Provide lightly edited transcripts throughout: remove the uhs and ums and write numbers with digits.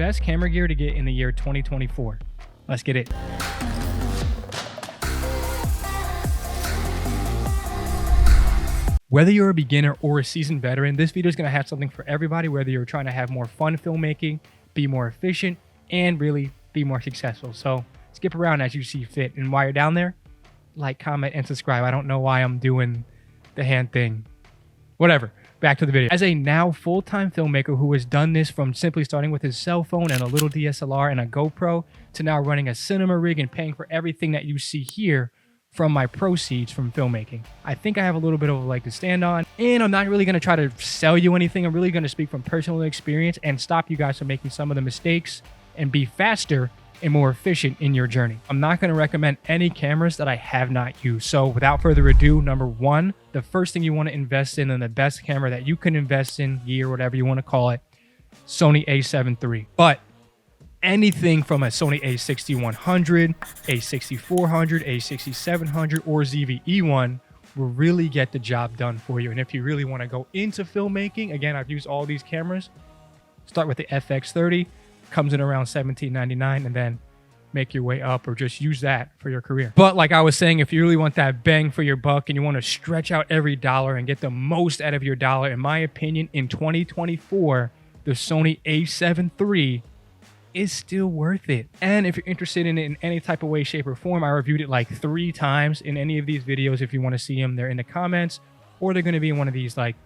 best camera gear to get in the year 2024. Let's get it. Whether you're a beginner or a seasoned veteran, this video is going to have something for everybody, whether you're trying to have more fun filmmaking, be more efficient, and really be more successful. So skip around as you see fit. And while you're down there, like, comment, and subscribe. I don't know why I'm doing the hand thing. Whatever. Back to the video. As a now full-time filmmaker who has done this from simply starting with his cell phone and a little DSLR and a GoPro to now running a cinema rig and paying for everything that you see here from my proceeds from filmmaking, I think I have a little bit of a leg to stand on, and I'm not really going to try to sell you anything. I'm really going to speak from personal experience and stop you guys from making some of the mistakes and be faster and more efficient in your journey. I'm not going to recommend any cameras that I have not used. So without further ado, number one, the first thing you want to invest in, and the best camera that you can invest in, gear, whatever you want to call it, Sony a7 III. But anything from a Sony a6100, a6400, a6700, or ZV-E1 will really get the job done for you. And if you really want to go into filmmaking, again, I've used all these cameras. Start with the FX30, comes in around $17.99, and then make your way up, or just use that for your career. But like I was saying, if you really want that bang for your buck and you want to stretch out every dollar and get the most out of your dollar, in my opinion, in 2024, the Sony a7 III is still worth it. And if you're interested in it in any type of way, shape, or form, I reviewed it like 3 times in any of these videos. If you want to see them, they're in the comments, or they're going to be in one of these like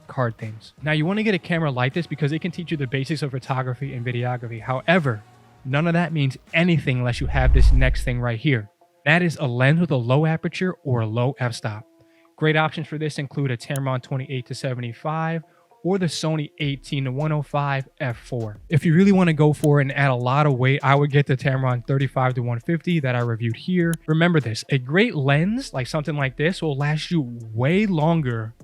card things. Now, you want to get a camera like this because it can teach you the basics of photography and videography. However, none of that means anything unless you have this next thing right here. That is a lens with a low aperture or a low f-stop. Great options for this include a Tamron 28-75 or the Sony 18-105 f4. If you really want to go for it and add a lot of weight, I would get the Tamron 35-150 that I reviewed here. Remember this, a great lens like something like this will last you way longer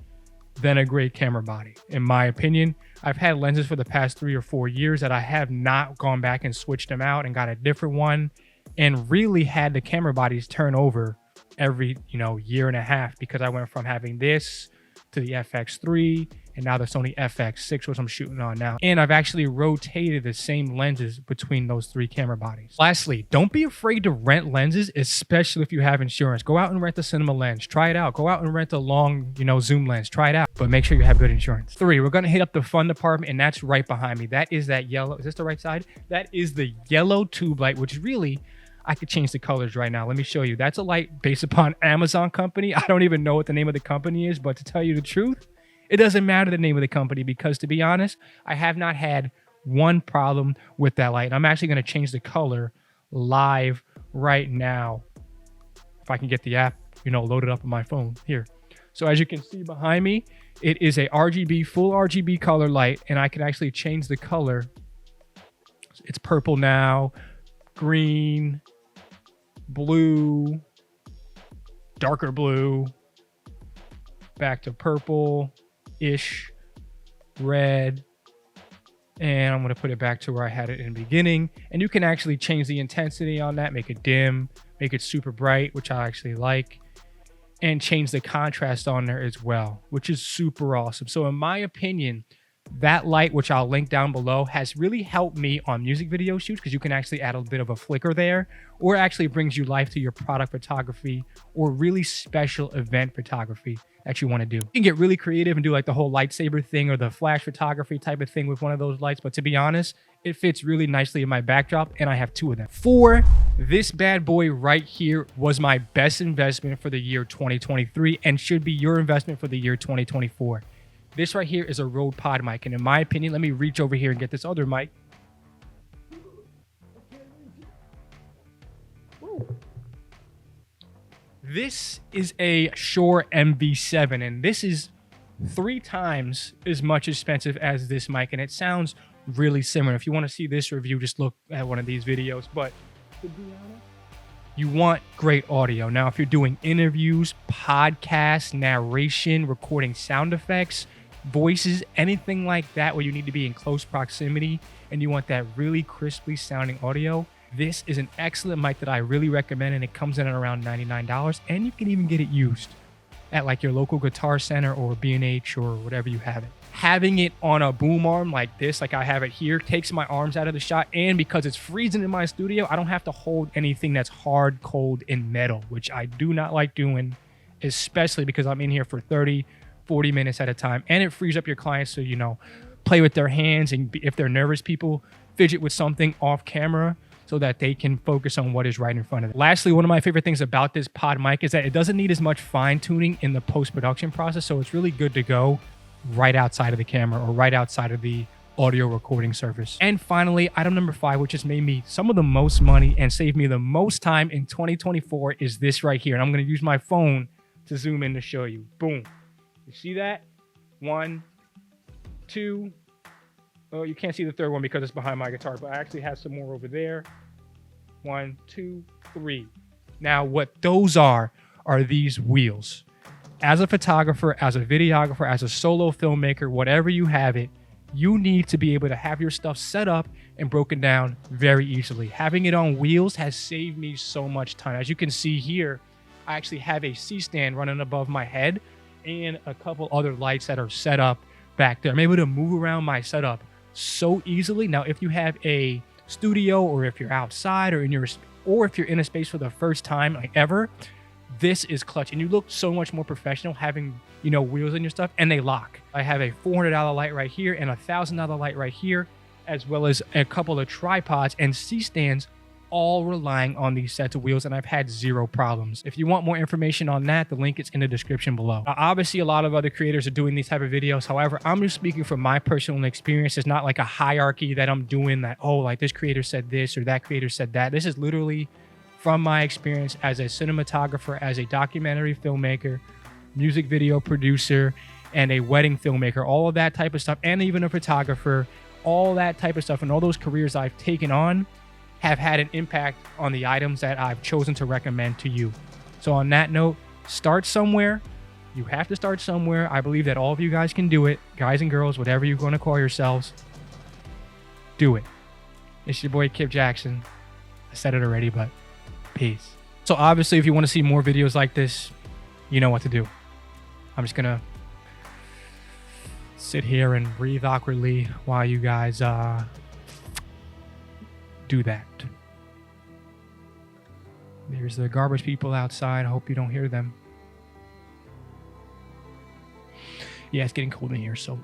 than a great camera body. In my opinion, I've had lenses for the past 3 or 4 years that I have not gone back and switched them out and got a different one, and really had the camera bodies turn over every year and a half, because I went from having this to the FX3 and now the Sony FX6, which I'm shooting on now. And I've actually rotated the same lenses between those 3 camera bodies. Lastly, don't be afraid to rent lenses, especially if you have insurance. Go out and rent a cinema lens. Try it out. Go out and rent a long, zoom lens. Try it out, but make sure you have good insurance. 3, we're going to hit up the fun department, and that's right behind me. That is that yellow. Is this the right side? That is the yellow tube light, which really, I could change the colors right now. Let me show you. That's a light based upon Amazon company. I don't even know what the name of the company is, but to tell you the truth, it doesn't matter the name of the company, because to be honest, I have not had one problem with that light. I'm actually going to change the color live right now. If I can get the app, loaded up on my phone here. So as you can see behind me, it is a RGB, full RGB color light, and I can actually change the color. It's purple now, green, blue, darker blue, back to purple-ish, red, and I'm going to put it back to where I had it in the beginning. And you can actually change the intensity on that, make it dim, make it super bright, which I actually like, and change the contrast on there as well, which is super awesome. So in my opinion, that light, which I'll link down below, has really helped me on music video shoots, because you can actually add a bit of a flicker there, or actually brings you life to your product photography or really special event photography that you want to do. You can get really creative and do like the whole lightsaber thing or the flash photography type of thing with one of those lights, but to be honest, it fits really nicely in my backdrop, and I have 2 of them. 4, this bad boy right here was my best investment for the year 2023 and should be your investment for the year 2024. This right here is a Rode Pod mic, and in my opinion, let me reach over here and get this other mic. This is a Shure MV7, and this is 3 times as much expensive as this mic, and it sounds really similar. If you want to see this review, just look at one of these videos. But to be honest, you want great audio. Now, if you're doing interviews, podcasts, narration, recording sound effects, voices, anything like that where you need to be in close proximity and you want that really crisply sounding audio, this is an excellent mic that I really recommend, and it comes in at around $99, and you can even get it used at like your local Guitar Center or B&H or whatever you have it. having it on a boom arm like this, like I have it here, takes my arms out of the shot. And because it's freezing in my studio, I don't have to hold anything that's hard, cold, and metal, which I do not like doing, especially because I'm in here for 30, 40 minutes at a time. And it frees up your clients to, you know, play with their hands, and if they're nervous people, fidget with something off camera so that they can focus on what is right in front of them. Lastly, one of my favorite things about this pod mic is that it doesn't need as much fine tuning in the post-production process. So it's really good to go right outside of the camera or right outside of the audio recording surface. And finally, item number 5, which has made me some of the most money and saved me the most time in 2024, is this right here. And I'm going to use my phone to zoom in to show you. Boom. You see that? 1, 2. Oh, you can't see the third one because it's behind my guitar, but I actually have some more over there. 1, 2, 3. Now, what those are these wheels. As a photographer, as a videographer, as a solo filmmaker, whatever you have it, you need to be able to have your stuff set up and broken down very easily. Having it on wheels has saved me so much time. As you can see here, I actually have a C-stand running above my head and a couple other lights that are set up back there. I'm able to move around my setup so easily. Now, if you have a studio, or if you're outside, or if you're in a space for the first time, like ever, this is clutch. And you look so much more professional having, you know, wheels in your stuff, and they lock. I have a $400 light right here and a $1,000 light right here, as well as a couple of tripods and C-stands, all relying on these sets of wheels, and I've had 0 problems. If you want more information on that, the link is in the description below. Obviously, a lot of other creators are doing these type of videos. However, I'm just speaking from my personal experience. It's not like a hierarchy that I'm doing that, oh, like this creator said this or that creator said that. This is literally from my experience as a cinematographer, as a documentary filmmaker, music video producer, and a wedding filmmaker, all of that type of stuff, and even a photographer, all that type of stuff, and all those careers I've taken on have had an impact on the items that I've chosen to recommend to you. So on that note, start somewhere. You have to start somewhere. I believe that all of you guys can do it. Guys and girls, whatever you're going to call yourselves, do it. It's your boy Kip Jackson. I said it already, but peace. So obviously, if you want to see more videos like this, you know what to do. I'm just going to sit here and breathe awkwardly while you guys do that. There's the garbage people outside. I hope you don't hear them. Yeah, it's getting cold in here, so